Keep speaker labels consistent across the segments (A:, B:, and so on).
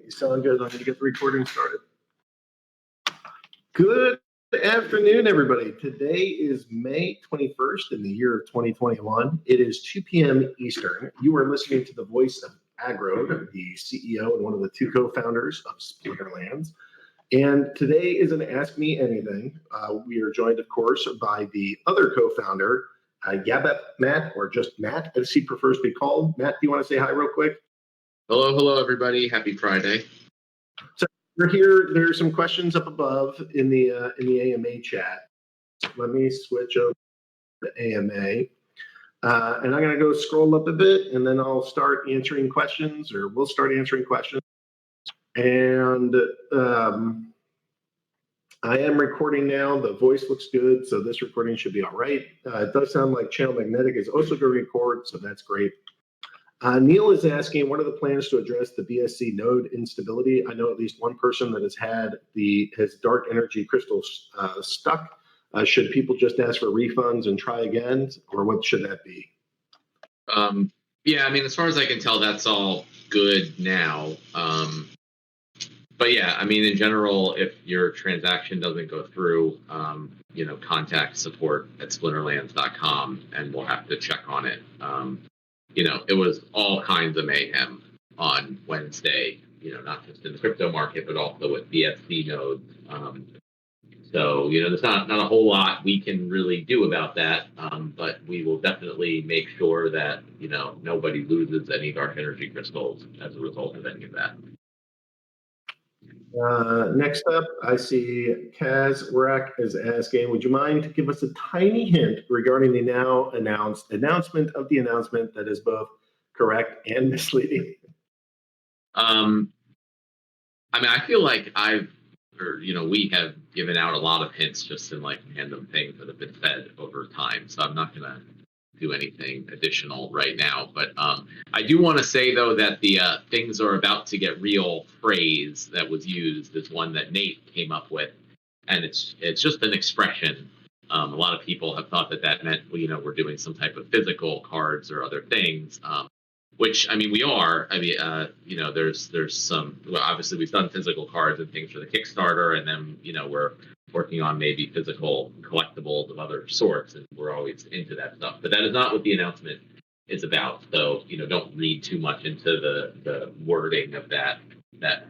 A: You sound good. I'm going to get the recording started. Good afternoon, everybody. Today is May 21st in the year of 2021. It is 2 p.m. Eastern. You are listening to the voice of Agro, the CEO and one of the two co-founders of Splinterlands. And today is an Ask Me Anything. We are joined, of course, by the other co-founder, Yabep Matt, or just Matt, as he prefers to be called. Matt, do you want to say hi real quick?
B: Hello, everybody. Happy Friday.
A: So we're here. There's some questions up above in the AMA chat. Let me switch over to AMA. And I'm going to go scroll up a bit, and then I'll start answering questions, or we'll start answering questions. And I am recording now. The voice looks good, so this recording should be all right. It does sound like Channel Magnetic is also going to record, so that's great. Neil is asking, what are the plans to address the BSC node instability? I know at least one person that has had his dark energy crystals stuck. Should people just ask for refunds and try again, or what should that be?
B: Yeah, I mean, as far as I can tell, that's all good now. But yeah, I mean, in general, if your transaction doesn't go through, contact support at splinterlands.com and we'll have to check on it. It was all kinds of mayhem on Wednesday, not just in the crypto market, but also with BSC nodes. So, there's not a whole lot we can really do about that, but we will definitely make sure that, nobody loses any dark energy crystals as a result of any of that.
A: Next up, I see Kaz Rack is asking, would you mind to give us a tiny hint regarding the now announced announcement of the announcement that is both correct and misleading?
B: I mean, I feel like we have given out a lot of hints just in like random things that have been said over time. So I'm not going to do anything additional right now. But I do want to say, though, that the things are about to get real phrase that was used is one that Nate came up with. And it's just an expression. A lot of people have thought that meant, we're doing some type of physical cards or other things. Which, I mean, we are. I mean, there's some. Well, obviously, we've done physical cards and things for the Kickstarter, and then we're working on maybe physical collectibles of other sorts, and we're always into that stuff. But that is not what the announcement is about. So don't read too much into the wording of that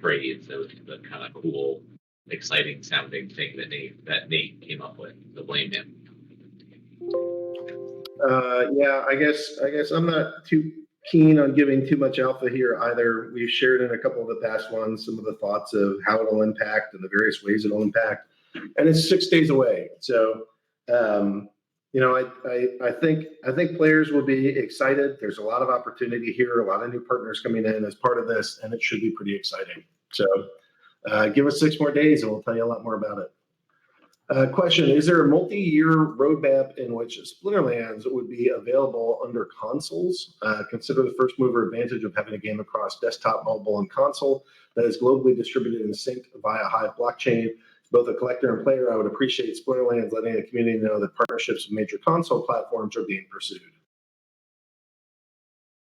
B: phrase. It was the kind of cool, exciting sounding thing that Nate came up with. So blame him.
A: Yeah, I guess I'm not too keen on giving too much alpha here either. We've shared in a couple of the past ones some of the thoughts of how it'll impact and the various ways it'll impact, and it's 6 days away. So, I think players will be excited. There's a lot of opportunity here, a lot of new partners coming in as part of this, and it should be pretty exciting. So, give us 6 more days, and we'll tell you a lot more about it. Question, is there a multi-year roadmap in which Splinterlands would be available under consoles? Consider the first mover advantage of having a game across desktop, mobile, and console that is globally distributed and synced via Hive blockchain. Both a collector and player, I would appreciate Splinterlands letting the community know that partnerships with major console platforms are being pursued.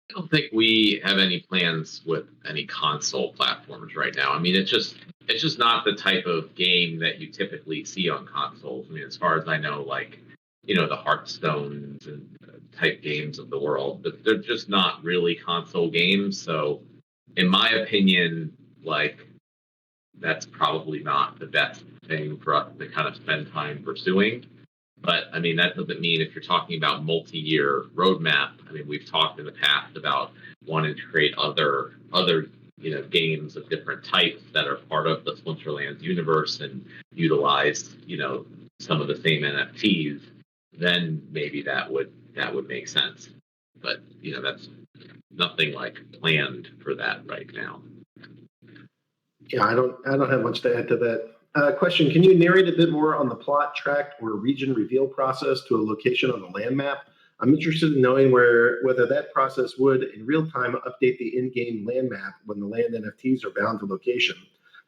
B: I don't think we have any plans with any console platforms right now. I mean, it's just not the type of game that you typically see on consoles. I mean, as far as I know, like, the Hearthstones and type games of the world, but they're just not really console games. So in my opinion, like, that's probably not the best thing for us to kind of spend time pursuing. But I mean, that doesn't mean if you're talking about multi-year roadmap. I mean, we've talked in the past about wanting to create other games of different types that are part of the Splinterlands universe and utilize some of the same NFTs. Then maybe that would make sense. But that's nothing like planned for that right now.
A: Yeah, I don't have much to add to that. Question, can you narrate a bit more on the plot, tract, or region reveal process to a location on the land map? I'm interested in knowing whether that process would, in real time, update the in-game land map when the land NFTs are bound to location.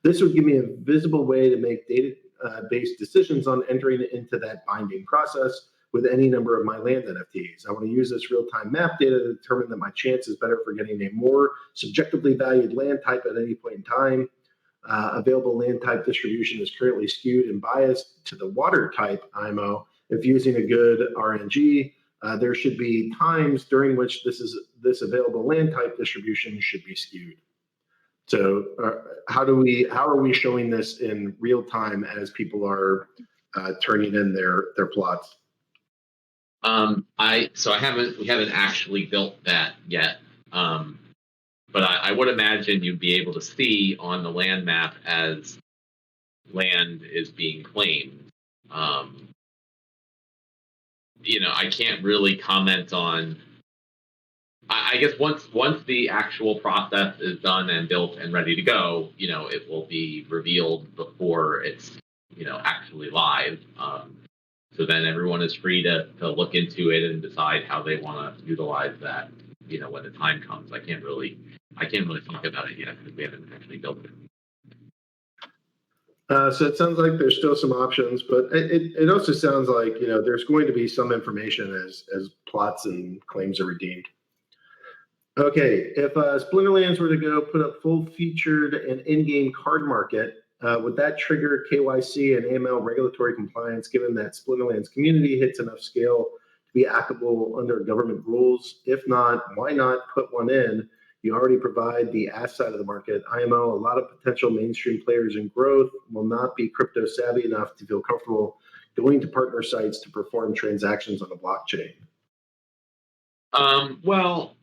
A: This would give me a visible way to make data-based decisions on entering into that binding process. with any number of my land NFTs. I want to use this real-time map data to determine that my chance is better for getting a more subjectively valued land type at any point in time. Available land type distribution is currently skewed and biased to the water type IMO. If using a good RNG, there should be times during which this available land type distribution should be skewed. So how are we showing this in real time as people are turning in their plots?
B: We haven't actually built that yet. But I would imagine you'd be able to see on the land map as land is being claimed. I can't really comment on. I guess once the actual process is done and built and ready to go, it will be revealed before it's actually live. So then everyone is free to look into it and decide how they want to utilize that. When the time comes, I can't really talk about it yet because we haven't actually built it.
A: So it sounds like there's still some options, but it also sounds like there's going to be some information as plots and claims are redeemed. Okay, if Splinterlands were to go put up full-featured and in-game card market, would that trigger KYC and AML regulatory compliance, given that Splinterlands community hits enough scale to be applicable under government rules? If not, why not put one in? You already provide the ask side of the market. IMO, a lot of potential mainstream players in growth will not be crypto savvy enough to feel comfortable going to partner sites to perform transactions on the blockchain.
B: Well,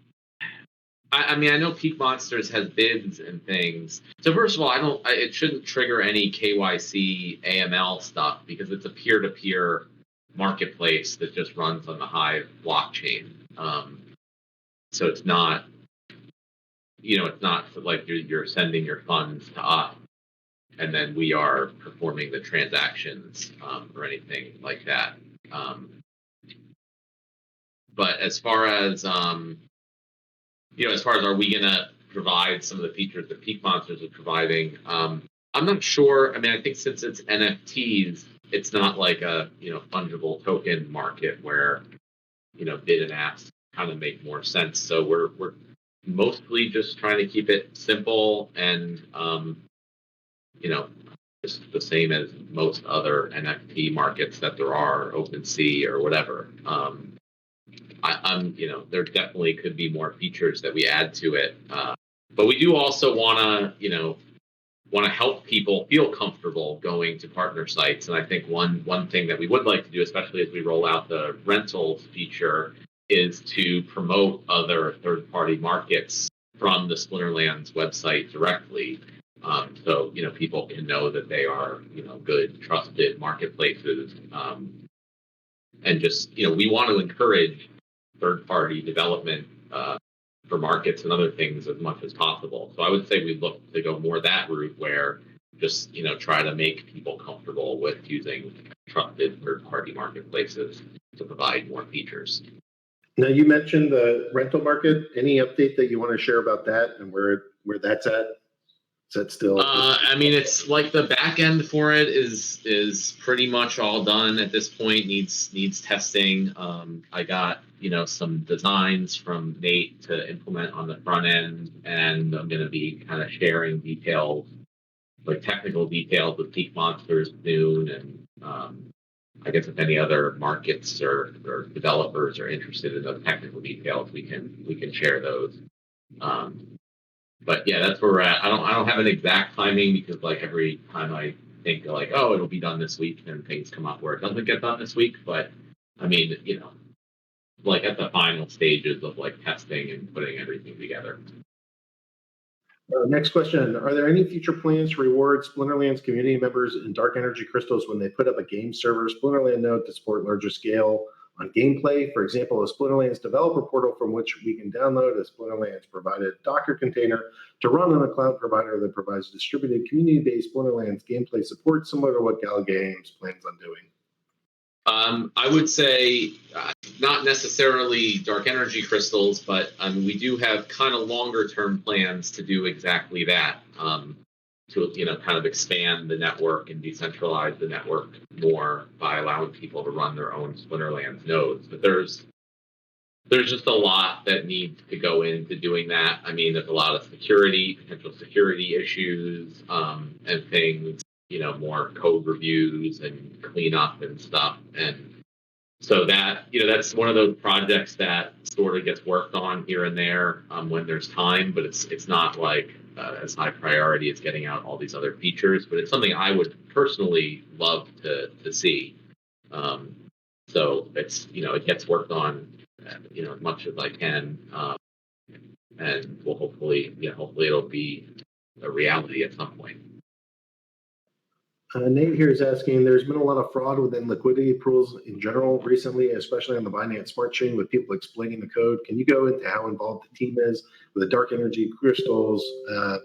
B: I know Peak Monsters has bids and things. So first of all, it shouldn't trigger any KYC AML stuff because it's a peer-to-peer marketplace that just runs on the Hive blockchain. So it's not, it's not like you're sending your funds to us and then we are performing the transactions or anything like that. But as far as are we going to provide some of the features that Peak Monsters are providing? I'm not sure. I mean, I think since it's NFTs, it's not like a fungible token market where bid and ask kind of make more sense. So we're mostly just trying to keep it simple and just the same as most other NFT markets that there are, OpenSea or whatever. There definitely could be more features that we add to it, but we do also want to help people feel comfortable going to partner sites. And I think one thing that we would like to do, especially as we roll out the rentals feature, is to promote other third-party markets from the Splinterlands website directly, so people can know that they are good, trusted marketplaces, and just we want to encourage third-party development for markets and other things as much as possible. So I would say we look to go more that route where just try to make people comfortable with using trusted third-party marketplaces to provide more features.
A: Now you mentioned the rental market. Any update that you want to share about that and where that's at? Is that still?
B: I mean, it's like the back end for it is pretty much all done at this point. Needs testing. I got some designs from Nate to implement on the front end, and I'm going to be kind of sharing details, like technical details with Peak Monsters soon. And I guess if any other markets or developers are interested in those technical details, we can share those. But yeah, that's where we're at. I don't have an exact timing because like every time I think like, oh, it'll be done this week, and things come up where it doesn't get done this week. But I mean, like at the final stages of like testing and putting everything together.
A: Next question. Are there any future plans to reward Splinterlands community members in Dark Energy Crystals when they put up a game server Splinterland node to support larger scale on gameplay? For example, a Splinterlands developer portal from which we can download a Splinterlands provided Docker container to run on a cloud provider that provides distributed community-based Splinterlands gameplay support, similar to what Gal Games plans on doing.
B: I would say not necessarily Dark Energy Crystals, but we do have kind of longer term plans to do exactly that. to kind of expand the network and decentralize the network more by allowing people to run their own Splinterlands nodes. But there's just a lot that needs to go into doing that. I mean, there's a lot of potential security issues, and things, more code reviews and cleanup and stuff. And so that, that's one of those projects that sort of gets worked on here and there, when there's time, but it's not like as high priority as getting out all these other features. But it's something I would personally love to see. So it's, it gets worked on, as much as I can, and we'll hopefully it'll be a reality at some point.
A: Nate here is asking, there's been a lot of fraud within liquidity pools in general recently, especially on the Binance Smart Chain with people explaining the code. Can you go into how involved the team is with the dark energy crystals,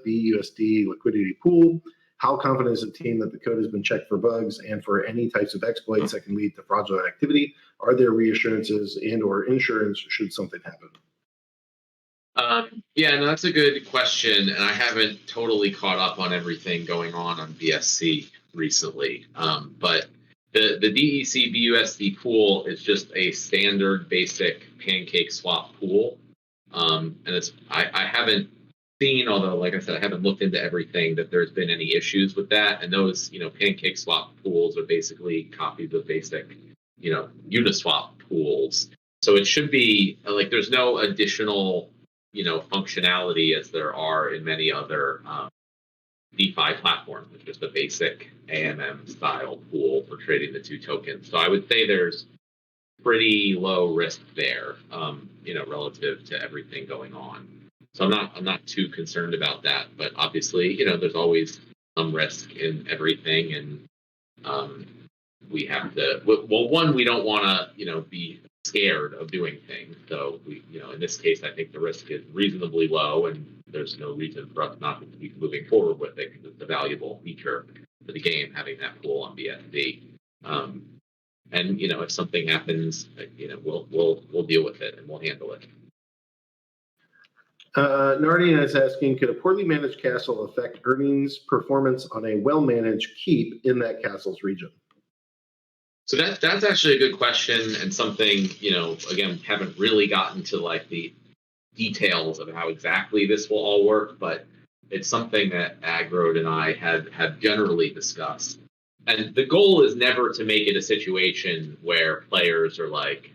A: BUSD liquidity pool? How confident is the team that the code has been checked for bugs and for any types of exploits that can lead to fraudulent activity? Are there reassurances and or insurance should something happen?
B: Yeah, no, that's a good question, and I haven't totally caught up on everything going on BSC recently. But the DEC BUSD pool is just a standard basic pancake swap pool, and I haven't seen, although like I said, I haven't looked into everything, that there's been any issues with that. And those pancake swap pools are basically copies of basic Uniswap pools. So it should be like there's no additional functionality as there are in many other DeFi platforms. It's just a basic AMM style pool for trading the two tokens. So I would say there's pretty low risk there, relative to everything going on. So I'm not too concerned about that. But obviously, there's always some risk in everything, and we have to. Well, one, we don't want to, be scared of doing things. So we, in this case, I think the risk is reasonably low, and there's no reason for us not to keep moving forward with it because it's a valuable feature for the game, having that pool on BSD. And if something happens, we'll deal with it and we'll handle it.
A: Nardian is asking, could a poorly managed castle affect earnings performance on a well-managed keep in that castle's region?
B: So that's actually a good question, and something, again, haven't really gotten to like the details of how exactly this will all work, but it's something that Agrode and I have generally discussed. And the goal is never to make it a situation where players are like,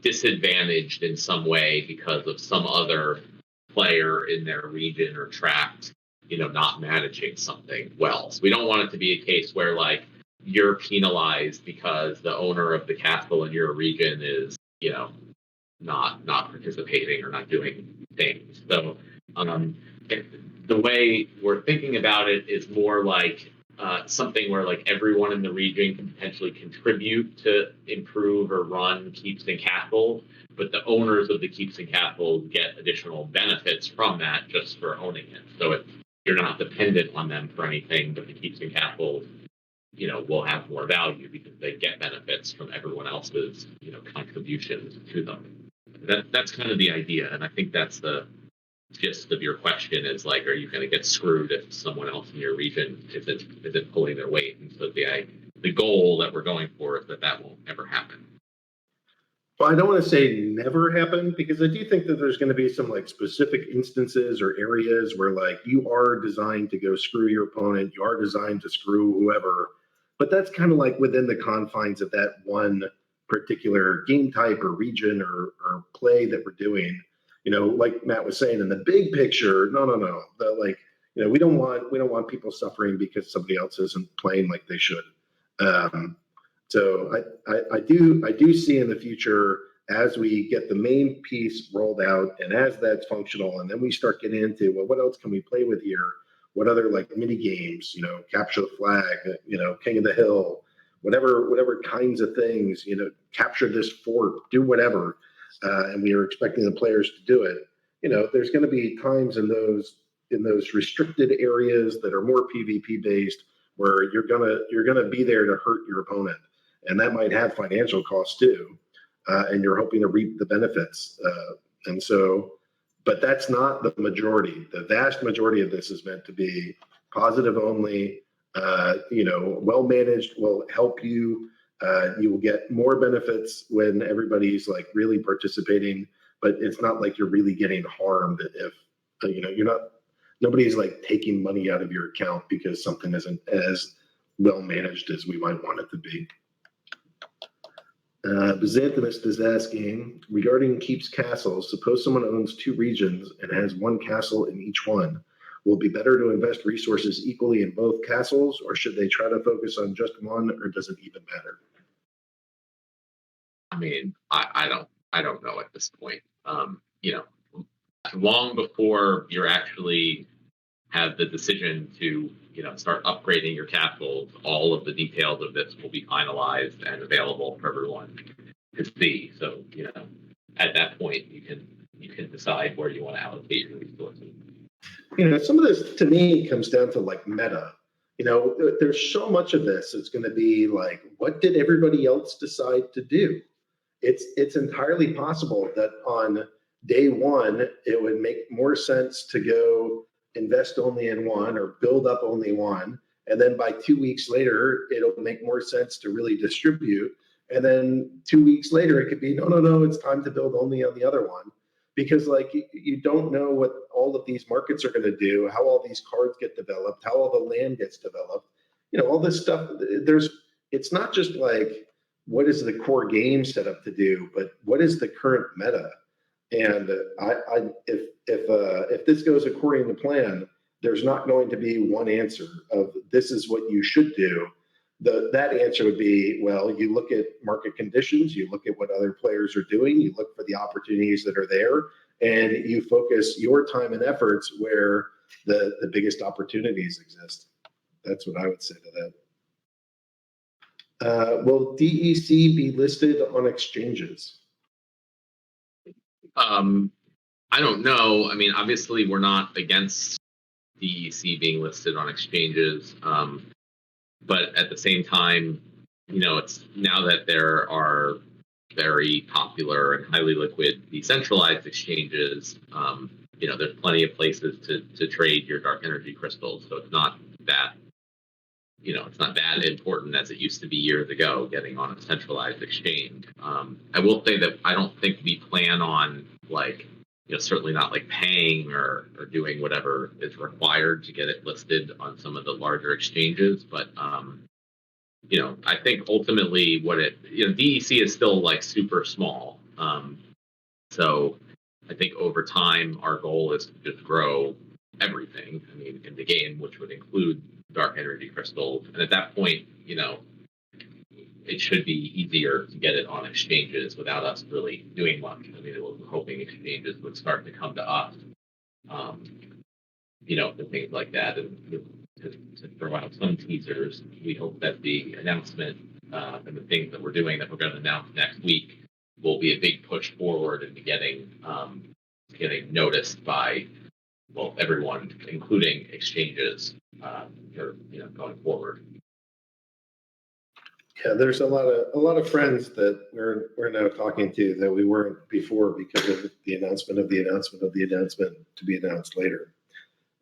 B: disadvantaged in some way because of some other player in their region or tract, not managing something well. So we don't want it to be a case where like you're penalized because the owner of the castle in your region is, not participating or not doing things. So the way we're thinking about it is more like something where like everyone in the region can potentially contribute to improve or run keeps and castles, but the owners of the keeps and castles get additional benefits from that just for owning it. So you're not dependent on them for anything, but the keeps and castles, will have more value because they get benefits from everyone else's, contributions to them. That's kind of the idea, and I think that's the gist of your question is like, are you going to get screwed if someone else in your region isn't pulling their weight? And so the goal that we're going for is that won't ever happen.
A: Well, I don't want to say never happen, because I do think that there's going to be some like specific instances or areas where like you are designed to go screw your opponent, you are designed to screw whoever, but that's kind of like within the confines of that one particular game type or region or play that we're doing. Like Matt was saying, in the big picture, no. We don't want people suffering because somebody else isn't playing like they should. So I do see in the future, as we get the main piece rolled out and as that's functional, and then we start getting into, well, what else can we play with here? What other like mini games, capture the flag, King of the Hill, whatever kinds of things, capture this fort, do whatever. And we are expecting the players to do it. There's going to be times in those restricted areas that are more PvP based where you're gonna be there to hurt your opponent, and that might have financial costs too. And you're hoping to reap the benefits. And so But that's not the majority. The vast majority of this is meant to be positive only, well managed, will help you. You will get more benefits when everybody's like really participating, but it's not like you're really getting harmed if, you're not, nobody's like taking money out of your account because something isn't as well managed as we might want it to be. Byzantinist is asking, regarding keeps castles, suppose someone owns 2 regions and has 1 castle in each one. Will it be better to invest resources equally in both castles, or should they try to focus on just one, or does it even matter?
B: I mean, I don't know at this point. Long before you're actually have the decision to start upgrading your castles, all of the details of this will be finalized and available for everyone to see. So at that point you can decide where you want to allocate your resources.
A: Some of this to me comes down to like meta. There's so much of this. It's going to be like, what did everybody else decide to do? It's entirely possible that on day one, it would make more sense to go invest only in one or build up only one. And then by 2 weeks later, it'll make more sense to really distribute. And then 2 weeks later, it could be, no, it's time to build only on the other one. Because like you don't know what all of these markets are going to do, how all these cards get developed, how all the land gets developed, all this stuff. It's not just like, what is the core game set up to do, but what is the current meta? And if this goes according to plan, there's not going to be one answer of this is what you should do. That answer would be, well, you look at market conditions, you look at what other players are doing, you look for the opportunities that are there, and you focus your time and efforts where the biggest opportunities exist. That's what I would say to that. Will DEC be listed on exchanges?
B: I don't know. I mean, obviously, we're not against DEC being listed on exchanges, but at the same time, it's now that there are very popular and highly liquid decentralized exchanges. There's plenty of places to trade your dark energy crystals, so it's not that important as it used to be years ago, getting on a centralized exchange. I will say that I don't think we plan on certainly not like paying or doing whatever is required to get it listed on some of the larger exchanges. But, I think ultimately DEC is still like super small. So I think over time, our goal is to just grow everything, in the game, which would include dark energy crystals. And at that point, it should be easier to get it on exchanges without us really doing much. We're hoping exchanges would start to come to us, for things like that. And to throw out some teasers, we hope that the announcement and the things that we're doing that we're going to announce next week will be a big push forward into getting noticed by everyone, including exchanges, going forward.
A: Yeah, there's a lot of friends that we're now talking to that we weren't before because of the announcement of the announcement of the announcement to be announced later.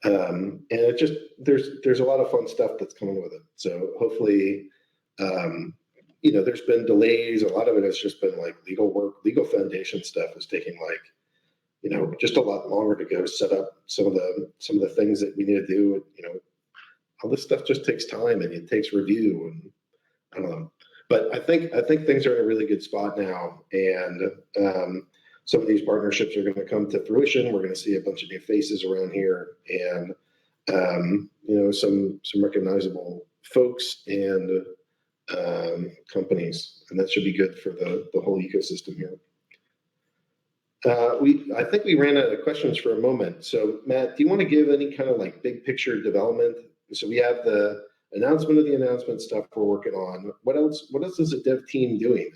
A: And it just there's a lot of fun stuff that's coming with it. So hopefully, there's been delays. A lot of it has just been like legal work, legal foundation stuff is taking just a lot longer to go set up some of the things that we need to do. All this stuff just takes time and it takes review, and I don't know. But I think things are in a really good spot now, and some of these partnerships are going to come to fruition. We're going to see a bunch of new faces around here, and some recognizable folks and companies, and that should be good for the whole ecosystem here. I think we ran out of questions for a moment. So Matt, do you want to give any kind of like big picture development? So we have the announcement of the announcement stuff we're working on. What else is the dev team doing?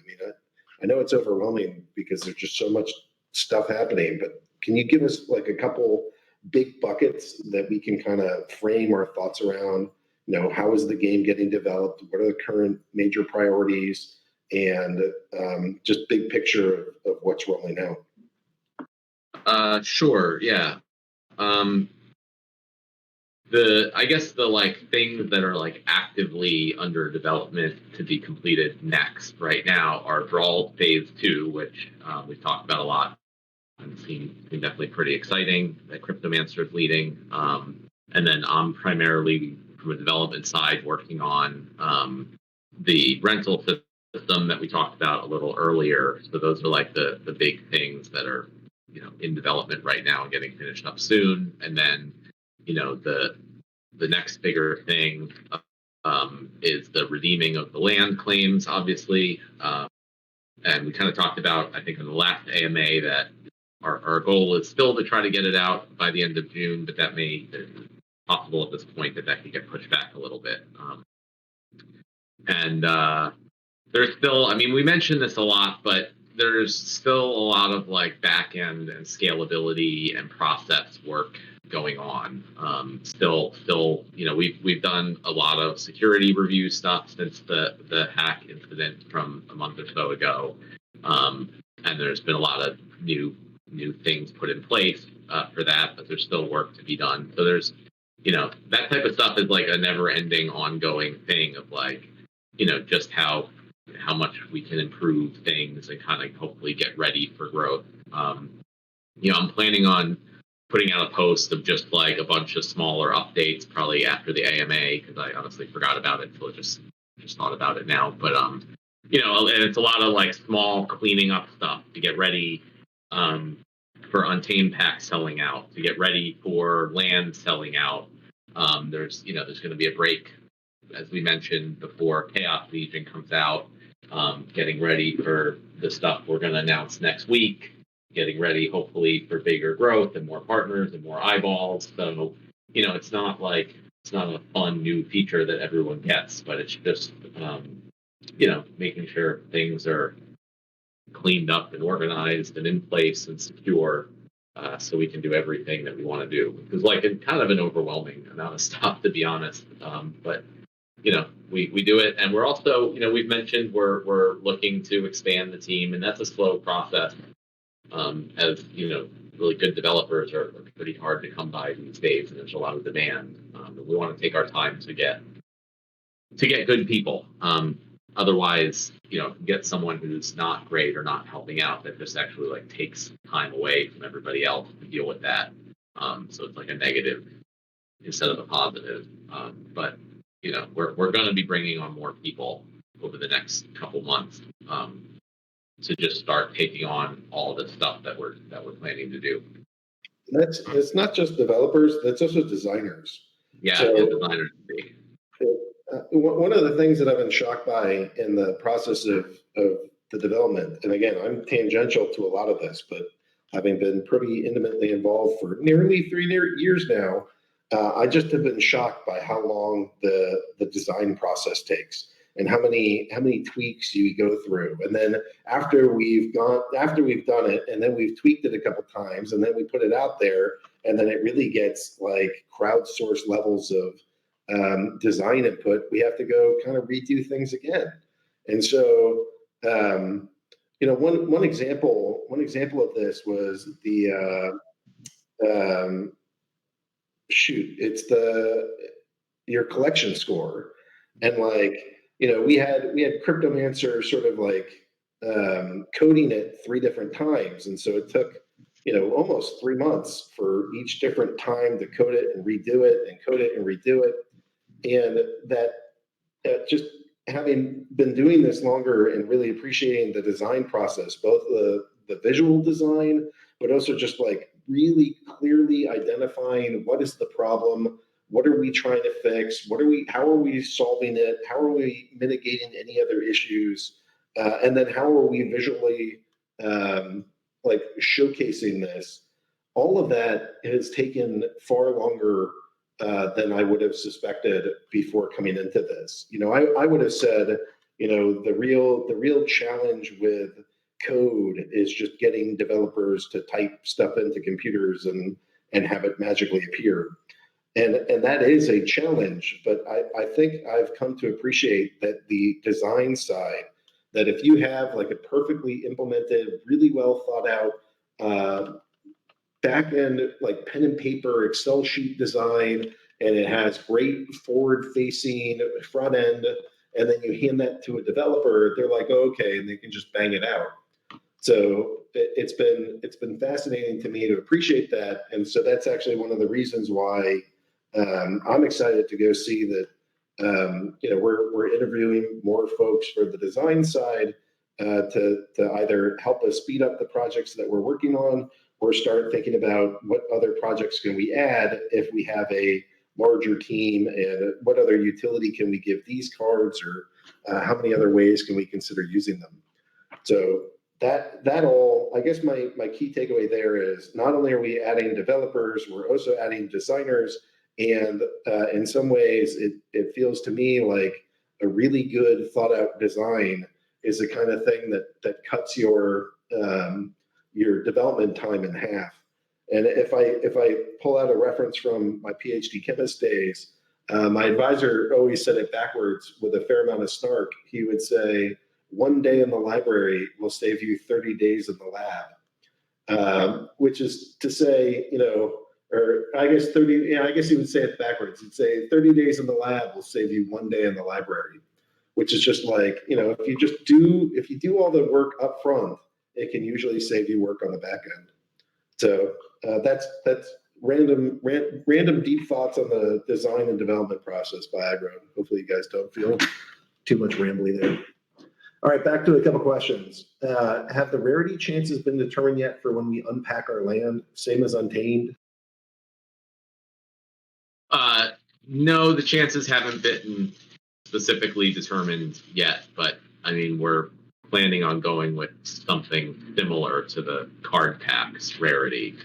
A: I know it's overwhelming because there's just so much stuff happening, but can you give us like a couple big buckets that we can kind of frame our thoughts around? How is the game getting developed? What are the current major priorities? And just big picture of what's rolling out.
B: Sure. Yeah. Um, I guess the like things that are like actively under development to be completed next right now are Brawl Phase 2, which we've talked about a lot and seem definitely pretty exciting. That Cryptomancer is leading, and then I'm primarily from a development side working on the rental system that we talked about a little earlier. So those are like the big things that are in development right now and getting finished up soon, and then the next bigger thing is the redeeming of the land claims, obviously. And we kind of talked about, I think, in the last AMA that our goal is still to try to get it out by the end of June, but that it's possible at this point that could get pushed back a little bit. And there's still, I mean, we mentioned this a lot, but there's still a lot of like back end and scalability and process work going on. Still, we've done a lot of security review stuff since the hack incident from a month or so ago, and there's been a lot of new things put in place for that, but there's still work to be done. So there's, that type of stuff is like a never-ending, ongoing thing of like, just how much we can improve things and kind of hopefully get ready for growth. I'm planning on putting out a post of just like a bunch of smaller updates probably after the AMA, because I honestly forgot about it until just thought about it now. But and it's a lot of like small cleaning up stuff to get ready for untamed packs selling out, to get ready for land selling out. There's going to be a break, as we mentioned before Chaos Legion comes out, getting ready for the stuff we're going to announce next week, getting ready hopefully for bigger growth and more partners and more eyeballs. So, it's not a fun new feature that everyone gets, but it's just, making sure things are cleaned up and organized and in place and secure, so we can do everything that we want to do. Because like it's kind of an overwhelming amount of stuff, to be honest. But we do it, and we're also, we've mentioned we're looking to expand the team, and that's a slow process. As really good developers are pretty hard to come by these days, and there's a lot of demand. And we want to take our time to get good people. Otherwise, get someone who's not great or not helping out, that just actually like takes time away from everybody else to deal with that. So it's like a negative instead of a positive. But we're going to be bringing on more people over the next couple months to just start taking on all the stuff that we're planning to do.
A: It's not just developers; that's also designers.
B: Yeah, designers.
A: One of the things that I've been shocked by in the process of the development, and again, I'm tangential to a lot of this, but having been pretty intimately involved for nearly 3 years now, I just have been shocked by how long the design process takes and how many tweaks you go through. And then after we've done it, and then we've tweaked it a couple times, and then we put it out there, and then it really gets like crowdsourced levels of design input, we have to go kind of redo things again. And so, one example of this was the it's your collection score, and like we had Cryptomancer sort of like coding it 3 different times, and so it took almost 3 months for each different time to code it and redo it and code it and redo it. And that just having been doing this longer and really appreciating the design process, both the visual design, but also just like really clearly identifying what is the problem, what are we trying to fix, how are we solving it, how are we mitigating any other issues, and then how are we visually like showcasing this. All of that has taken far longer than I would have suspected before coming into this. I would have said, the real challenge with code is just getting developers to type stuff into computers and have it magically appear. And that is a challenge, but I think I've come to appreciate that the design side, that if you have like a perfectly implemented, really well thought out back end, like pen and paper Excel sheet design, and it has great forward facing front end, and then you hand that to a developer, they're like, oh, okay, and they can just bang it out. So it's been fascinating to me to appreciate that, and so that's actually one of the reasons why I'm excited to go see that. We're interviewing more folks for the design side to either help us speed up the projects that we're working on, or start thinking about what other projects can we add if we have a larger team, and what other utility can we give these cards, or how many other ways can we consider using them. So that all, I guess my key takeaway there is, not only are we adding developers, we're also adding designers. And in some ways, it feels to me like a really good thought out design is the kind of thing that cuts your development time in half. And if I pull out a reference from my PhD chemist days, my advisor always said it backwards with a fair amount of snark. He would say, "1 day in the library will save you 30 days in the lab," which is to say, or I guess 30. Yeah, I guess he would say it backwards. He'd say 30 days in the lab will save you 1 day in the library, which is just like, if you do all the work up front, it can usually save you work on the back end. So that's random deep thoughts on the design and development process by Agro. Hopefully you guys don't feel too much rambly there. All right, back to a couple questions. Have the rarity chances been determined yet for when we unpack our land? Same as Untamed?
B: No, the chances haven't been specifically determined yet, but I mean, we're planning on going with something similar to the card packs rarity,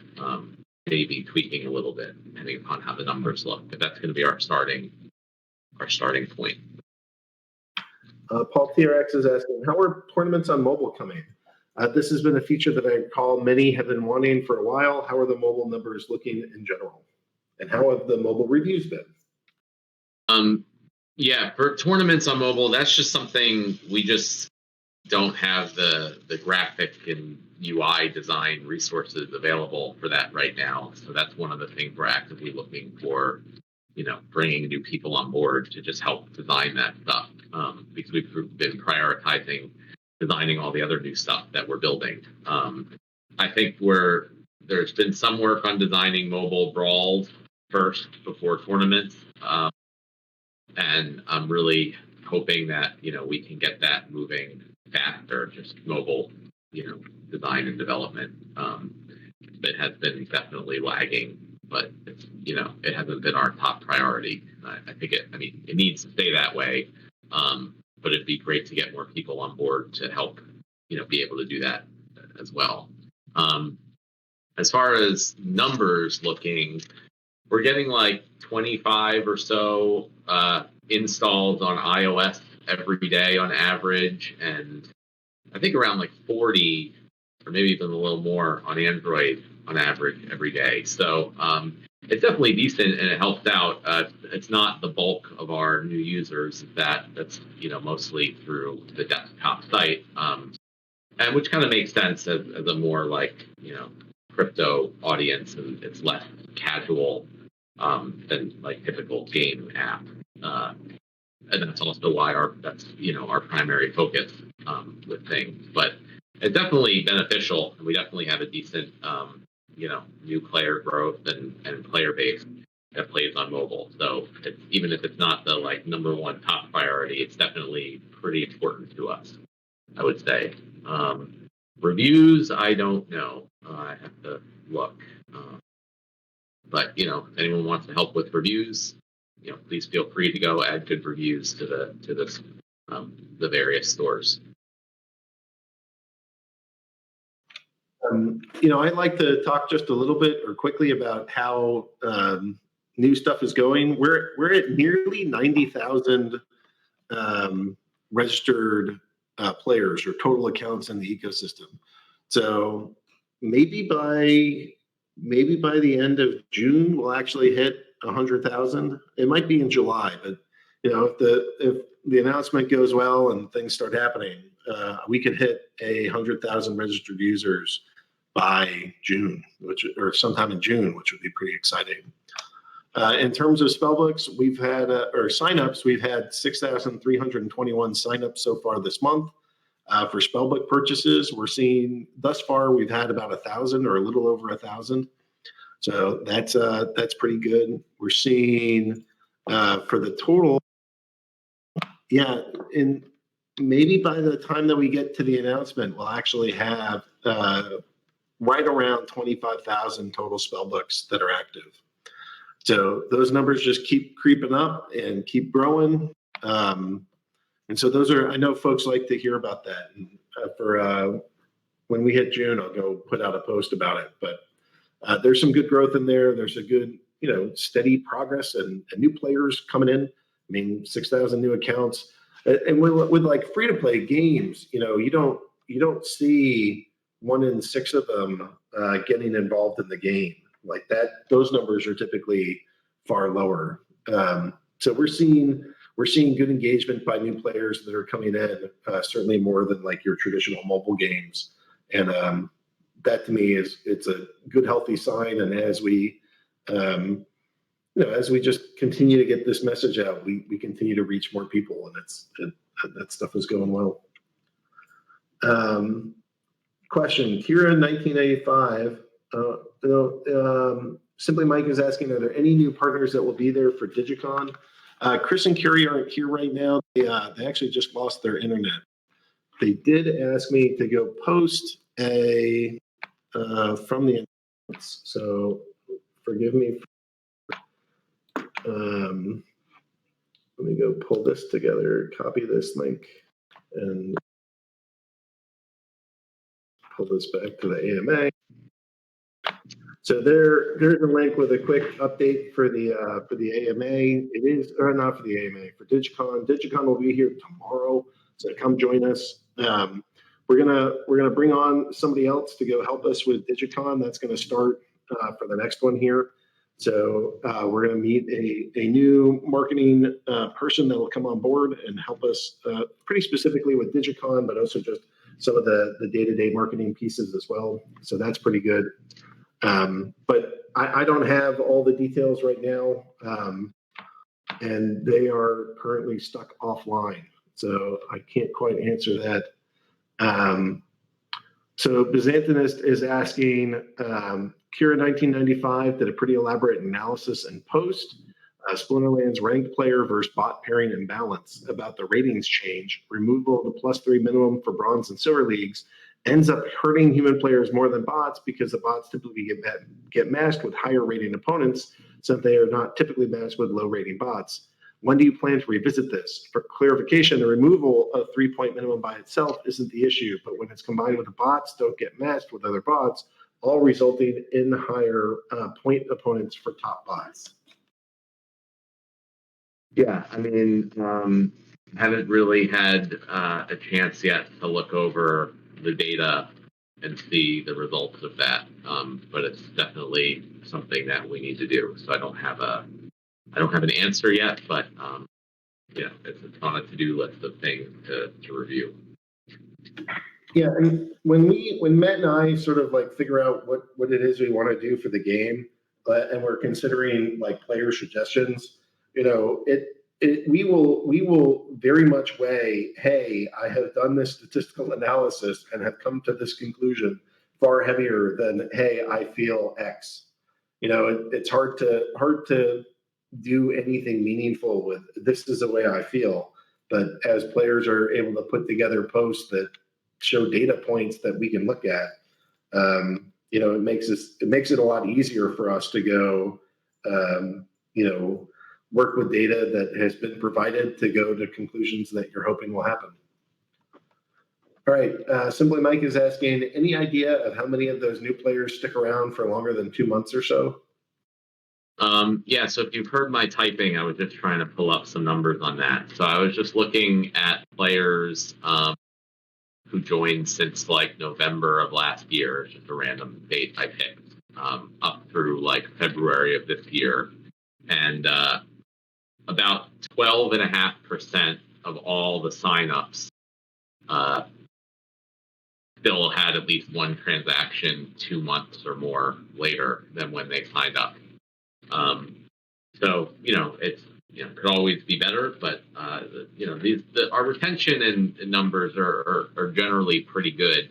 B: maybe tweaking a little bit depending upon how the numbers look. But that's going to be our starting point.
A: Paul TRX is asking, how are tournaments on mobile coming? This has been a feature that I recall many have been wanting for a while. How are the mobile numbers looking in general? And how have the mobile reviews been?
B: Yeah, for tournaments on mobile, that's just something we just don't have the graphic and UI design resources available for that right now. So that's one of the things we're actively looking for, bringing new people on board to just help design that stuff, because we've been prioritizing designing all the other new stuff that we're building. I think there's been some work on designing mobile brawls first before tournaments. And I'm really hoping that, we can get that moving faster, just mobile, design and development. That has been definitely lagging, but it's, it hasn't been our top priority. I think it needs to stay that way. But it'd be great to get more people on board to help, be able to do that as well. As far as numbers looking, we're getting like 25 or so installs on iOS every day on average, and I think around like 40 or maybe even a little more on Android on average every day. So it's definitely decent, and it helps out. It's not the bulk of our new users. That's mostly through the desktop site, and which kind of makes sense as a more like crypto audience, and it's less casual than like typical game app, and that's also why that's our primary focus with things. But it's definitely beneficial, and we definitely have a decent new player growth and player base that plays on mobile. So even if it's not the like number one top priority, it's definitely pretty important to us, I would say. Reviews, I don't know. I have to look. But if anyone wants to help with reviews, please feel free to go add good reviews to the various stores.
A: I'd like to talk just a little bit or quickly about how new stuff is going. We're at nearly 90,000 registered players or total accounts in the ecosystem. So maybe by the end of June, we'll actually hit 100,000. It might be in July, but if the announcement goes well and things start happening, we could hit 100,000 registered users by June, or sometime in June, which would be pretty exciting. In terms of spellbooks, we've had, or signups, we've had 6,321 signups so far this month. For spellbook purchases, we're seeing thus far we've had about 1,000 or a little over 1,000. So that's pretty good. We're seeing for the total, yeah, in maybe by the time that we get to the announcement, we'll actually have right around 25,000 total spellbooks that are active. So those numbers just keep creeping up and keep growing. And so those are, I know folks like to hear about that. And for when we hit June, I'll go put out a post about it. But there's some good growth in there. There's a good, steady progress and new players coming in. I mean, 6,000 new accounts. And with like free-to-play games, you don't see 1 in 6 of them getting involved in the game like that. Those numbers are typically far lower. So we're seeing good engagement by new players that are coming in, certainly more than like your traditional mobile games. And that to me it's a good, healthy sign. And as we, as we just continue to get this message out, we continue to reach more people, and that stuff is going well. Question, Kira 1985. Simply Mike is asking, are there any new partners that will be there for Dygycon? Chris and Curie aren't here right now. They actually just lost their internet. They did ask me to go post a from the announcements, so forgive me. Let me go pull this together, copy this link, and pull this back to the AMA. So there's a link with a quick update for the AMA. It is, or not for the AMA, for Dygycon. Dygycon will be here tomorrow, so come join us. We're gonna bring on somebody else to go help us with Dygycon. That's gonna start for the next one here. So we're gonna meet a new marketing person that will come on board and help us pretty specifically with Dygycon, but also just some of the day-to-day marketing pieces as well. So that's pretty good. But I don't have all the details right now, and they are currently stuck offline, so I can't quite answer that. So Byzantinist is asking, Kira 1995 did a pretty elaborate analysis and post, Splinterlands ranked player versus bot pairing imbalance about the ratings change, removal of the +3 minimum for bronze and silver leagues, ends up hurting human players more than bots because the bots typically get matched with higher rating opponents, so they are not typically matched with low rating bots. When do you plan to revisit this? For clarification, the removal of 3-point minimum by itself isn't the issue, but when it's combined with the bots don't get matched with other bots, all resulting in higher point opponents for top bots.
B: Yeah, I mean, haven't really had a chance yet to look over the data and see the results of that, but it's definitely something that we need to do. So I don't have an answer yet, but yeah, it's on a to-do list of things to review.
A: Yeah, and when Matt and I sort of like figure out what it is we want to do for the game, and we're considering like player suggestions, we will very much weigh, hey, I have done this statistical analysis and have come to this conclusion far heavier than, hey, I feel X. It's hard to do anything meaningful with this is the way I feel. But as players are able to put together posts that show data points that we can look at, it makes it a lot easier for us to go, work with data that has been provided to go to conclusions that you're hoping will happen. All right, Simply Mike is asking, any idea of how many of those new players stick around for longer than 2 months or so?
B: Yeah, so if you've heard my typing, I was just trying to pull up some numbers on that. So I was just looking at players who joined since like November of last year, just a random date I picked, up through like February of this year. And about 12.5% of all the signups still had at least one transaction 2 months or more later than when they signed up. So it's could always be better, but our retention and numbers are generally pretty good,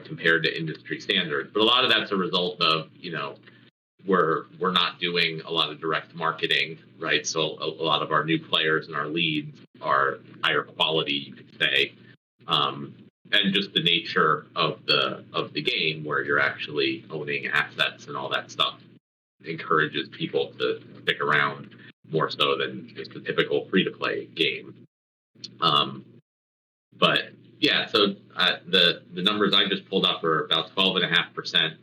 B: compared to industry standards. But a lot of that's a result of we're not doing a lot of direct marketing, right? So a lot of our new players and our leads are higher quality, you could say, and just the nature of the game where you're actually owning assets and all that stuff encourages people to stick around more so than just a typical free-to-play game. But yeah, so the numbers I just pulled up are about 12.5%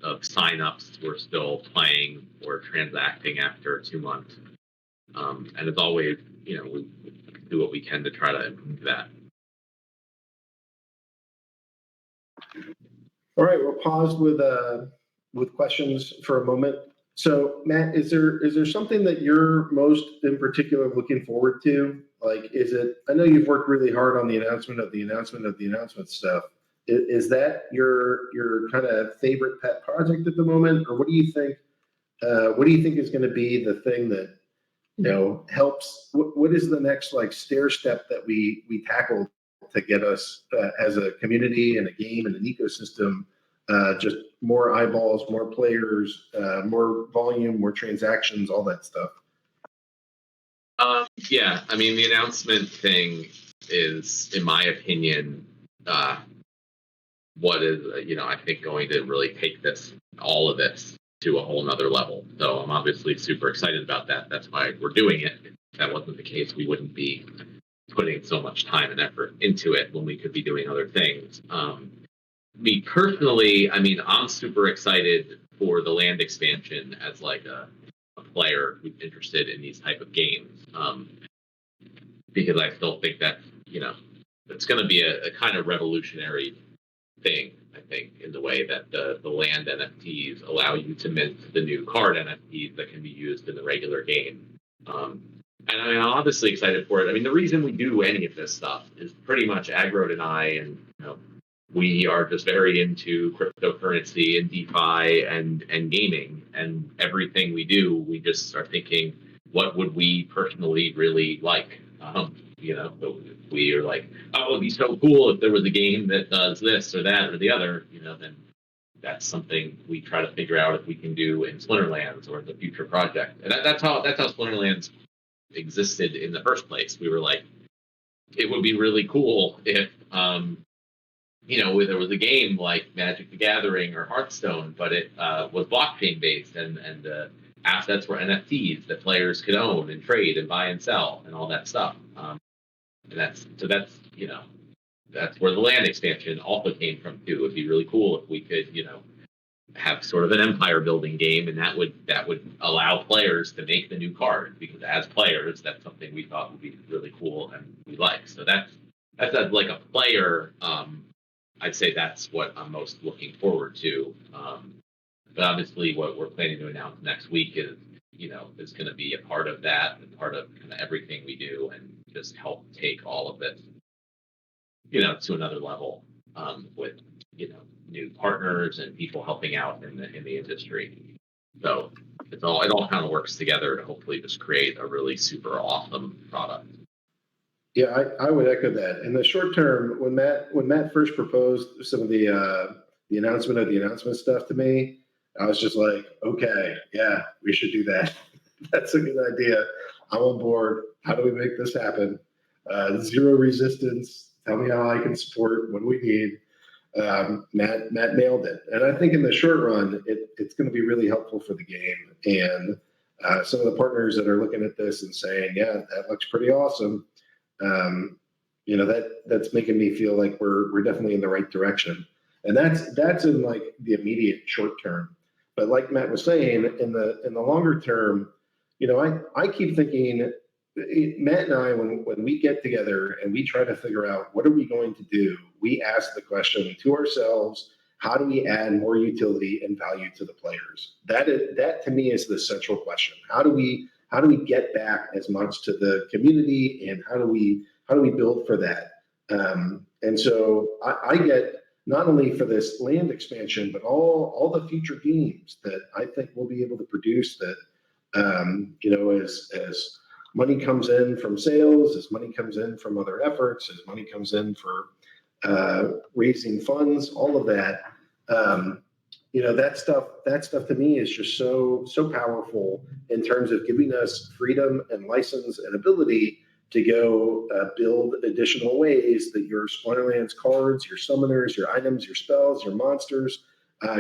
B: of signups were still playing or transacting after 2 months. And as always, we do what we can to try to improve that.
A: All right, we'll pause with questions for a moment. So, Matt, is there something that you're most in particular looking forward to? Like, I know you've worked really hard on the announcement stuff. Is that your kind of favorite pet project at the moment, or what do you think? What do you think is going to be the thing that helps? What is the next stair step that we tackle to get us as a community and a game and an ecosystem, just more eyeballs, more players, more volume, more transactions, all that stuff?
B: Yeah, I mean, the announcement thing is, in my opinion, what is I think going to really take all of this to a whole nother level. So I'm obviously super excited about that. That's why we're doing it. If that wasn't the case, we wouldn't be putting so much time and effort into it when we could be doing other things. Me personally, I mean, I'm super excited for the land expansion as a player who's interested in these type of games, because I still think that it's going to be a kind of revolutionary thing. I think in the way that the land NFTs allow you to mint the new card NFTs that can be used in the regular game. And I'm obviously excited for it. I mean, the reason we do any of this stuff is pretty much Agrod and I, and we are just very into cryptocurrency and DeFi and gaming, and everything we do, we just are thinking, what would we personally really like? We are like, oh, it'd be so cool if there was a game that does this or that or the other, then that's something we try to figure out if we can do in Splinterlands or the future project. And that's how Splinterlands existed in the first place. We were like, it would be really cool if there was a game like Magic the Gathering or Hearthstone, but it was blockchain based, and the assets were NFTs that players could own and trade and buy and sell and all that stuff. And that's where the land expansion also came from too. It'd be really cool if we could have sort of an empire building game, and that would allow players to make the new cards, because as players, that's something we thought would be really cool and we like. So that's like a player. I'd say that's what I'm most looking forward to. But obviously, what we're planning to announce next week is going to be a part of that and part of kind of everything we do, and just help take all of it, to another level, with new partners and people helping out in the industry. So it all kind of works together to hopefully just create a really super awesome product.
A: Yeah, I would echo that. In the short term, when Matt first proposed some of the announcement stuff to me, I was just like, okay, yeah, we should do that. That's a good idea. I'm on board. How do we make this happen? Zero resistance. Tell me how I can support. What do we need? Matt nailed it. And I think in the short run, it's going to be really helpful for the game. And some of the partners that are looking at this and saying, yeah, that looks pretty awesome. That's making me feel like we're definitely in the right direction. And that's in the immediate short term. But like Matt was saying, in the longer term, I keep thinking, Matt and I, when we get together and we try to figure out what are we going to do, we ask the question to ourselves, how do we add more utility and value to the players? That to me is the central question. How do we get back as much to the community, and how do we build for that? And so I get not only for this land expansion, but all the future games that I think we'll be able to produce that, as money comes in from sales, as money comes in from other efforts, as money comes in for raising funds, all of that, that stuff to me is just so powerful in terms of giving us freedom and license and ability to go build additional ways that your Splinterlands cards, your summoners, your items, your spells, your monsters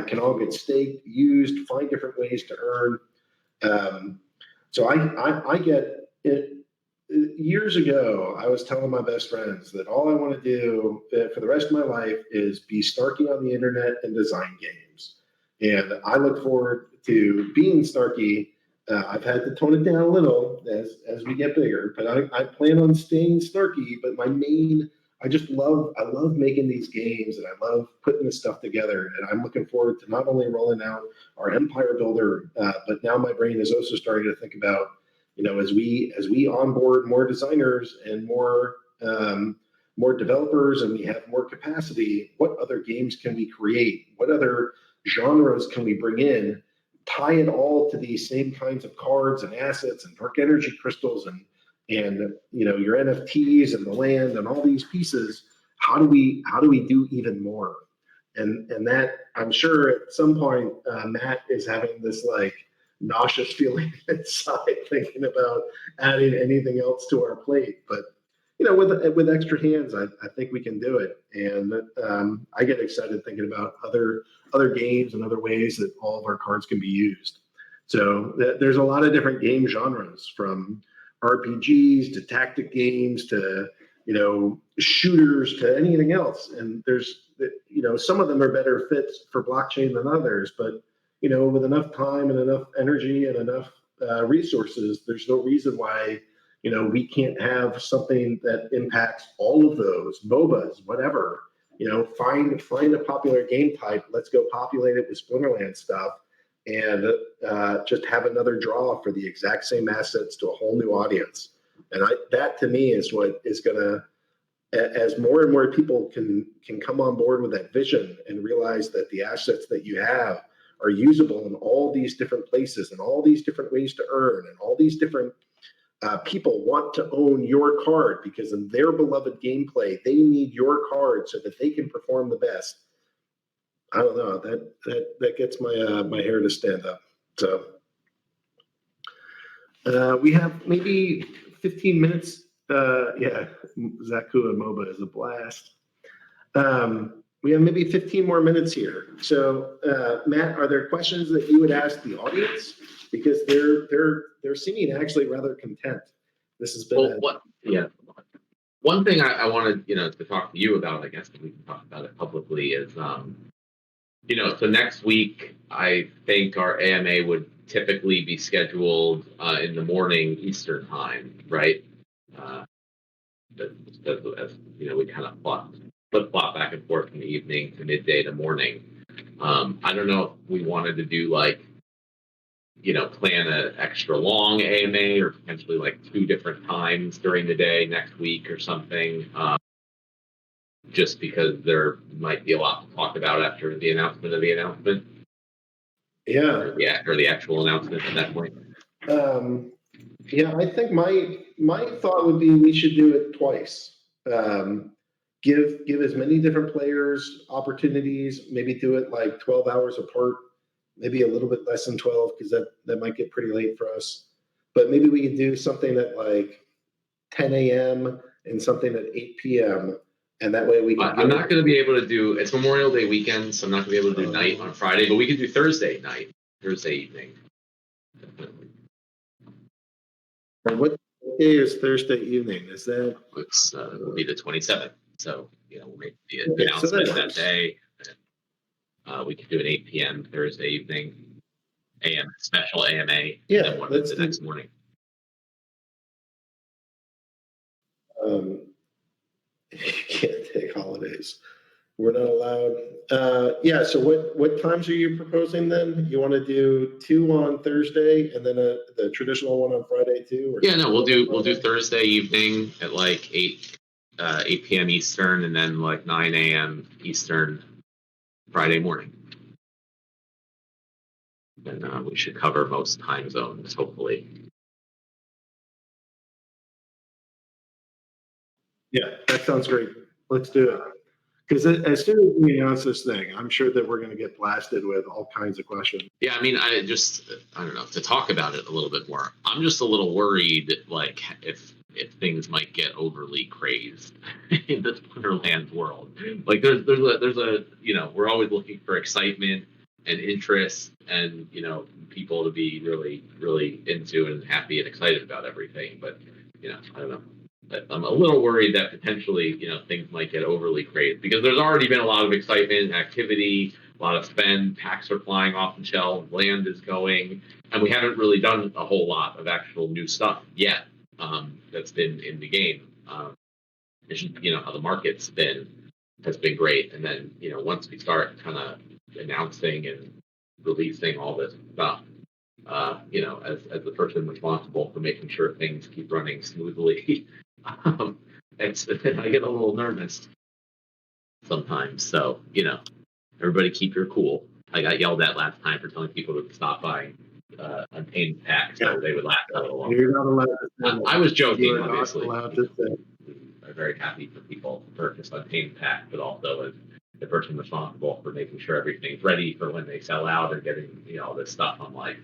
A: can all get staked, used, find different ways to earn. So I get it. Years ago, I was telling my best friends that all I want to do for the rest of my life is be snarky on the internet and design games. And I look forward to being snarky. I've had to tone it down a little as we get bigger, but I plan on staying snarky. But I love making these games, and I love putting this stuff together. And I'm looking forward to not only rolling out our empire builder, but now my brain is also starting to think about, as we onboard more designers and more developers, and we have more capacity, what other games can we create? What other genres can we bring in? Tie it all to these same kinds of cards and assets and dark energy crystals and your NFTs and the land and all these pieces. How do we do even more? And that, I'm sure at some point Matt is having this like nauseous feeling inside thinking about adding anything else to our plate. But with extra hands, I think we can do it. And I get excited thinking about other games and other ways that all of our cards can be used. So there's a lot of different game genres, from RPGs to tactic games to shooters to anything else. And there's some of them are better fits for blockchain than others, but with enough time and enough energy and enough resources, there's no reason why we can't have something that impacts all of those MOBAs, whatever. Find a popular game type. Let's go populate it with Splinterland stuff, and just have another draw for the exact same assets to a whole new audience. And that to me is what is gonna, as more and more people can come on board with that vision and realize that the assets that you have are usable in all these different places and all these different ways to earn, and all these different people want to own your card because in their beloved gameplay, they need your card so that they can perform the best. I don't know, that gets my hair to stand up. So we have maybe 15 minutes. Yeah, Zaku and MOBA is a blast. We have maybe 15 more minutes here. So Matt, are there questions that you would ask the audience? Because they're seeming actually rather content. This has been
B: one thing I wanted to talk to you about. I guess we can talk about it publicly. Is so next week I think our AMA would typically be scheduled in the morning Eastern time, right? As we kind of flip-flop back and forth from the evening to midday to morning. I don't know if we wanted to do plan an extra long AMA or potentially like 2 different times during the day next week or something, just because there might be a lot to talk about after the announcement of the announcement.
A: Yeah.
B: Or the actual announcement at that point.
A: I think my thought would be we should do it twice. Give as many different players opportunities, maybe do it like 12 hours apart, maybe a little bit less than 12, because that might get pretty late for us. But maybe we could do something at like 10 a.m. and something at 8 p.m. And that way we can.
B: I'm not going to be able to do. It's Memorial Day weekend, so I'm not going to be able to do night on Friday. But we could do Thursday evening. Definitely.
A: And what day is Thursday evening? Is that?
B: Will be the 27th. So we'll make the announcement that day. We could do an 8 p.m. Thursday evening special AMA.
A: Yeah,
B: and then the next morning.
A: You can't take holidays. We're not allowed. So what times are you proposing then? You want to do 2 on Thursday and then the traditional one on Friday too?
B: We'll do Thursday evening at like 8 8 p.m. Eastern, and then like 9 a.m. Eastern Friday morning. And we should cover most time zones, hopefully.
A: Yeah, that sounds great. Let's do it. Because as soon as we announce this thing, I'm sure that we're going to get blasted with all kinds of questions.
B: Yeah, I mean, I don't know, to talk about it a little bit more. I'm just a little worried, like, if things might get overly crazed in the Splinterlands world. Like, there's a we're always looking for excitement and interest, and people to be really, really into and happy and excited about everything. But I don't know. I'm a little worried that potentially, things might get overly crazed, because there's already been a lot of excitement, activity, a lot of spend, packs are flying off the shelf, land is going, and we haven't really done a whole lot of actual new stuff yet that's been in the game. How the market's has been great, and then once we start kind of announcing and releasing all this stuff, as the person responsible for making sure things keep running smoothly. I get a little nervous sometimes. So, everybody keep your cool. I got yelled at last time for telling people to stop buying untamed packs, so they would laugh a little longer.
A: You're not allowed to say that.
B: I was joking,
A: You're
B: obviously.
A: not allowed to say.
B: I'm very happy for people to purchase untamed packs, but also as the person responsible for making sure everything's ready for when they sell out and getting all this stuff. I'm like,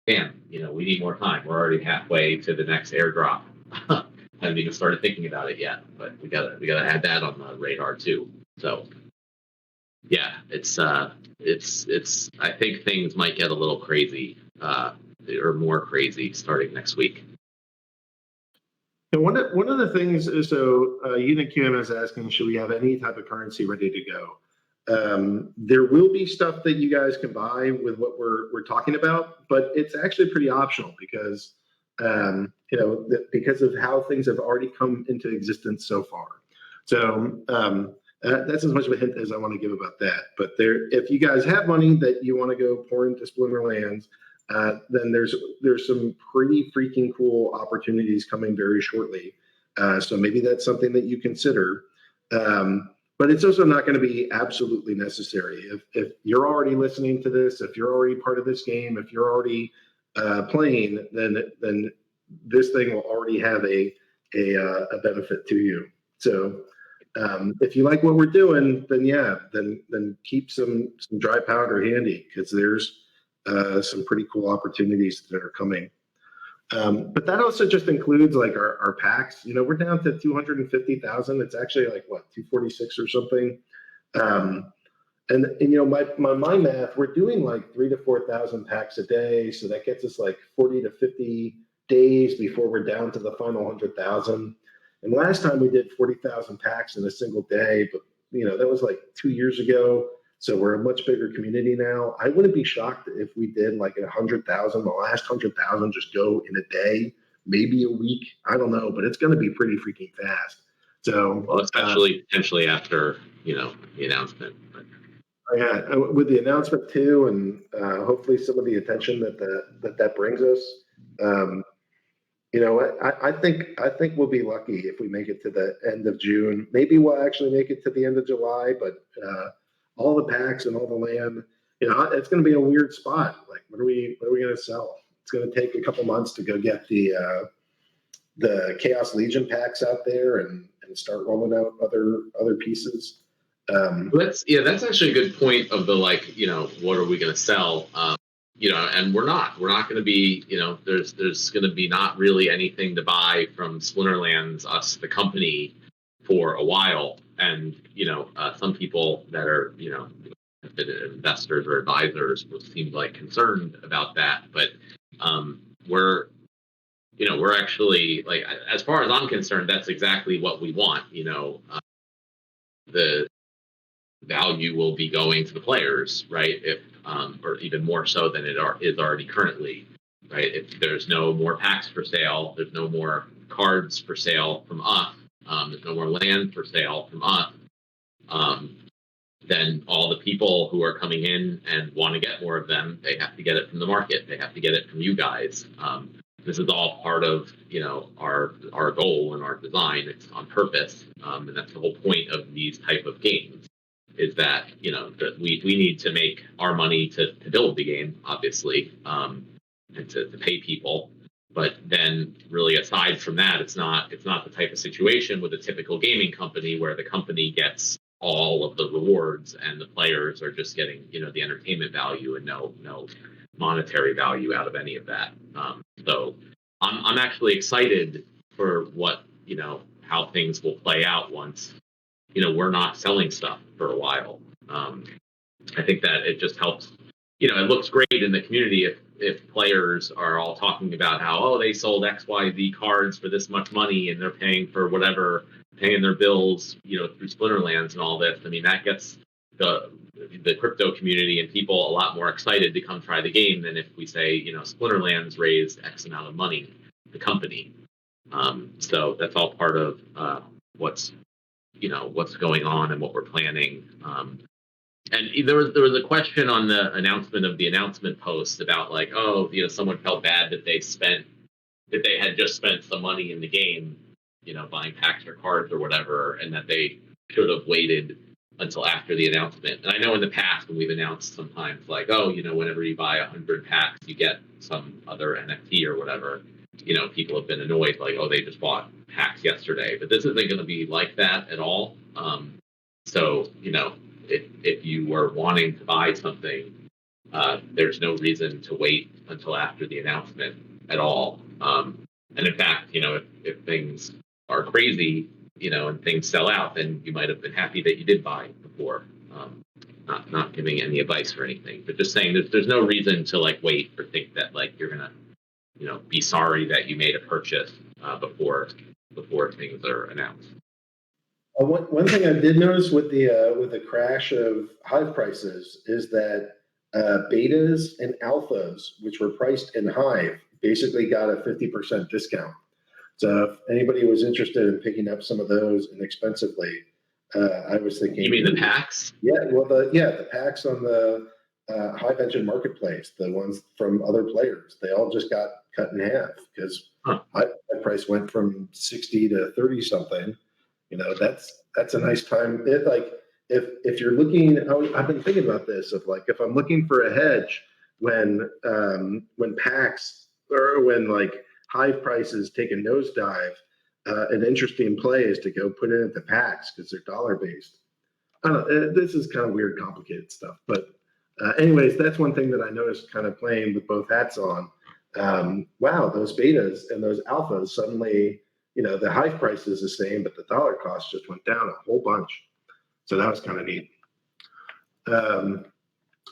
B: damn, we need more time. We're already halfway to the next airdrop. I haven't even started thinking about it yet, but we gotta add that on the radar too. So yeah, it's I think things might get a little crazy, or more crazy starting next week.
A: And one of the things is, so Unit QM is asking, should we have any type of currency ready to go? There will be stuff that you guys can buy with what we're talking about, but it's actually pretty optional because because of how things have already come into existence so far. So that's as much of a hint as I want to give about that. But if you guys have money that you want to go pour into Splinterlands, then there's some pretty freaking cool opportunities coming very shortly. So maybe that's something that you consider. But it's also not going to be absolutely necessary. If you're already listening to this, if you're already part of this game, if you're already playing, then this thing will already have a benefit to you. So if you like what we're doing, then keep some dry powder handy, because there's some pretty cool opportunities that are coming. But that also just includes like our packs. We're down to 250,000. It's actually like what, 246 or something. And my math, we're doing like 3,000 to 4,000 packs a day, so that gets us like 40 to 50 days before we're down to the final 100,000. And last time we did 40,000 packs in a single day, but that was like 2 years ago. So we're a much bigger community now. I wouldn't be shocked if we did like 100,000, the last 100,000 just go in a day, maybe a week. I don't know, but it's going to be pretty freaking fast. So,
B: well, especially potentially after the announcement.
A: Yeah, with the announcement too, and hopefully some of the attention that brings us. I think we'll be lucky if we make it to the end of June. Maybe we'll actually make it to the end of July, but all the packs and all the land, it's going to be a weird spot. Like, what are we going to sell? It's going to take a couple months to go get the Chaos Legion packs out there and start rolling out other pieces.
B: That's actually a good point of the what are we going to sell? And we're not going to be, there's going to be not really anything to buy from Splinterlands, us, the company, for a while. And, some people that are, have been investors or advisors seem like concerned about that. But we're actually, like, as far as I'm concerned, that's exactly what we want. The value will be going to the players, right? If or even more so than it is already currently, right? If there's no more packs for sale, there's no more cards for sale from us, there's no more land for sale from us, then all the people who are coming in and want to get more of them, they have to get it from the market. They have to get it from you guys. This is all part of our goal and our design. It's on purpose, and that's the whole point of these type of games. Is that that we need to make our money to build the game, obviously, and to pay people. But then, really, aside from that, it's not the type of situation with a typical gaming company where the company gets all of the rewards and the players are just getting the entertainment value and no monetary value out of any of that. So I'm actually excited for what how things will play out once we're not selling stuff for a while. I think that it just helps. It looks great in the community if players are all talking about how they sold XYZ cards for this much money and they're paying for whatever, paying their bills through Splinterlands and all this. I mean, that gets the crypto community and people a lot more excited to come try the game than if we say Splinterlands raised X amount of money, the company. So that's all part of what's going on and what we're planning. And there was a question on the announcement of the announcement post about like, someone felt bad that they had just spent some money in the game, buying packs or cards or whatever, and that they should have waited until after the announcement. And I know in the past when we've announced sometimes like, whenever you buy 100 packs, you get some other NFT or whatever. People have been annoyed like, they just bought packs yesterday. But this isn't going to be like that at all. So, if you were wanting to buy something, there's no reason to wait until after the announcement at all. And in fact, if things are crazy, and things sell out, then you might have been happy that you did buy before. Not giving any advice or anything, but just saying there's no reason to like wait or think that like you're gonna, be sorry that you made a purchase before things are announced.
A: One thing I did notice with the crash of Hive prices is that betas and alphas, which were priced in Hive, basically got a 50% discount. So if anybody was interested in picking up some of those inexpensively, I was thinking.
B: You mean the packs?
A: Yeah, well, the packs on the Hive Engine Marketplace, the ones from other players, they all just got cut in half because Hive price went from 60 to 30 something. That's a nice time. If you're looking, I've been thinking about this of like if I'm looking for a hedge when packs or when like Hive prices take a nosedive, an interesting play is to go put it into packs because they're dollar based. I don't know. This is kind of weird, complicated stuff, but anyways, that's one thing that I noticed kind of playing with both hats on. Wow, those betas and those alphas suddenly. The Hive price is the same, but the dollar cost just went down a whole bunch. So that was kind of neat.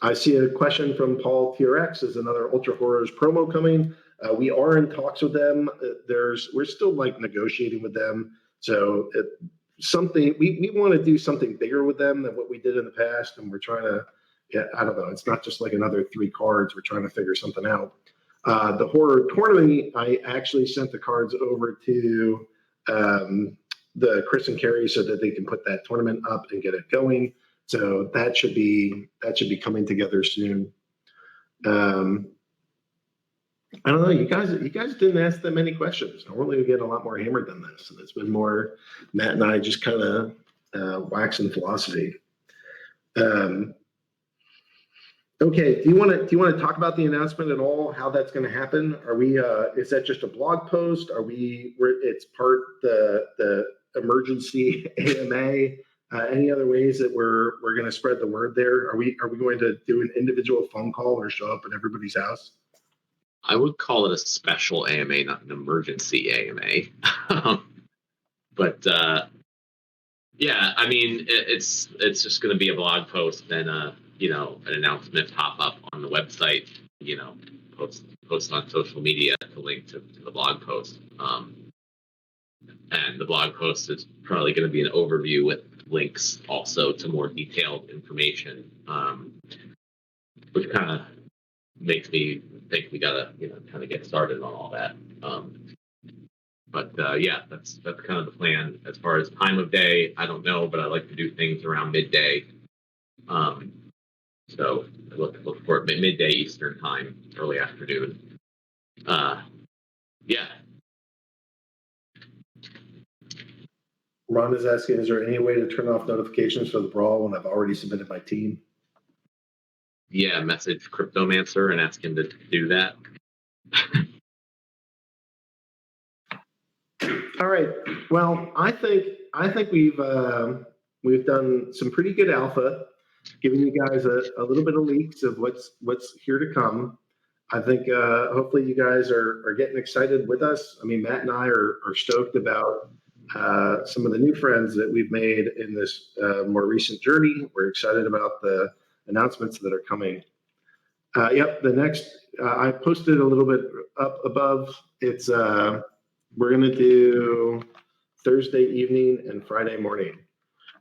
A: I see a question from Paul TRX. Is another UltraHorrors promo coming? We are in talks with them. We're still like negotiating with them. So we want to do something bigger with them than what we did in the past, and we're trying to. I don't know. It's not just like another 3 cards. We're trying to figure something out. The horror tourney, I actually sent the cards over to the Chris and Carrie so that they can put that tournament up and get it going. So that should be coming together soon. I don't know. You guys didn't ask that many questions. Normally we get a lot more hammered than this, and it's been more Matt and I just kind of waxing philosophy. Okay, do you want to talk about the announcement at all? How that's going to happen? Are we? Is that just a blog post? It's part the emergency AMA? Any other ways that we're going to spread the word there? Are we going to do an individual phone call or show up at everybody's house?
B: I would call it a special AMA, not an emergency AMA. But yeah, I mean, it's just going to be a blog post and an announcement pop up on the website. Post on social media to link to the blog post. And the blog post is probably going to be an overview with links also to more detailed information, which kind of makes me think we gotta kind of get started on all that. But yeah, that's kind of the plan. As far as time of day, I don't know, but I like to do things around midday. So I look for it midday Eastern time, early afternoon. Yeah.
A: Ron is asking, is there any way to turn off notifications for the brawl when I've already submitted my team?
B: Yeah, message Cryptomancer and ask him to do that.
A: All right. Well, I think we've done some pretty good alpha, giving you guys a little bit of leaks of what's here to come. I think hopefully you guys are getting excited with us. I mean, Matt and I are stoked about some of the new friends that we've made in this more recent journey. We're excited about the announcements that are coming. Yep, the next I posted a little bit up above. It's we're gonna do Thursday evening and Friday morning,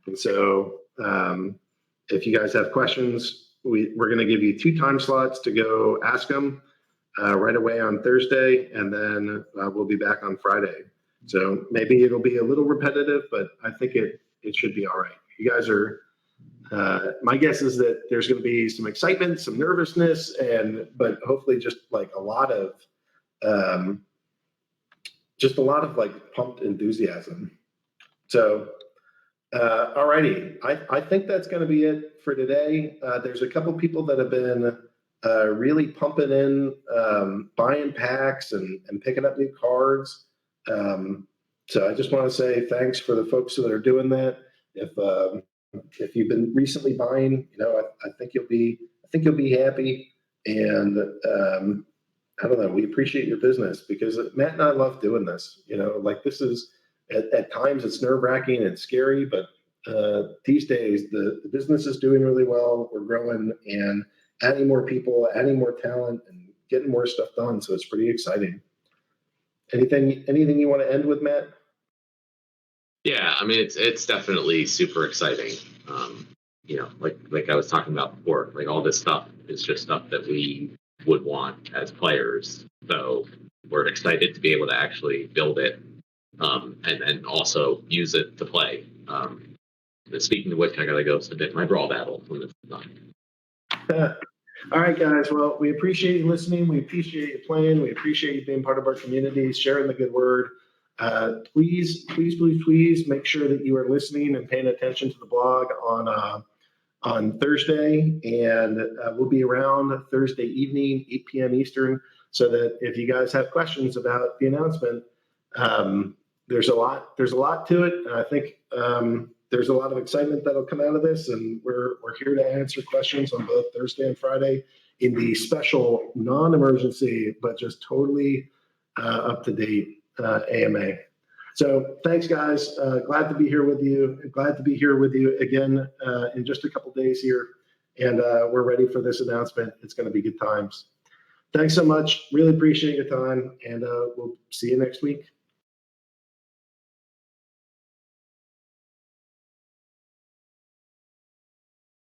A: and so if you guys have questions, we're gonna give you 2 time slots to go ask them right away on Thursday, and then we'll be back on Friday. So maybe it'll be a little repetitive, but I think it should be all right. You guys are. My guess is that there's going to be some excitement, some nervousness, but hopefully just like a lot of like pumped enthusiasm. So, alrighty, I think that's going to be it for today. There's a couple people that have been really pumping in, buying packs and picking up new cards. So I just want to say thanks for the folks that are doing that. If you've been recently buying, I think you'll be happy. And I don't know, we appreciate your business because Matt and I love doing this. Like this is at times it's nerve wracking and scary, but these days the business is doing really well. We're growing and adding more people, adding more talent, and getting more stuff done. So it's pretty exciting. Anything you want to end with, Matt?
B: Yeah, I mean it's definitely super exciting. Like I was talking about before, like all this stuff is just stuff that we would want as players. So we're excited to be able to actually build it, and also use it to play. Speaking of which, I gotta go submit my brawl battle when it's done.
A: All right, guys. Well, we appreciate you listening. We appreciate you playing. We appreciate you being part of our community, sharing the good word. Please make sure that you are listening and paying attention to the blog on Thursday, and we'll be around Thursday evening, 8 p.m. Eastern, so that if you guys have questions about the announcement, there's a lot to it, and I think there's a lot of excitement that'll come out of this, and we're here to answer questions on both Thursday and Friday in the special non-emergency, but just totally up-to-date AMA. So thanks, guys. Glad to be here with you. Glad to be here with you again in just a couple days here, and we're ready for this announcement. It's going to be good times. Thanks so much. Really appreciate your time, and we'll see you next week.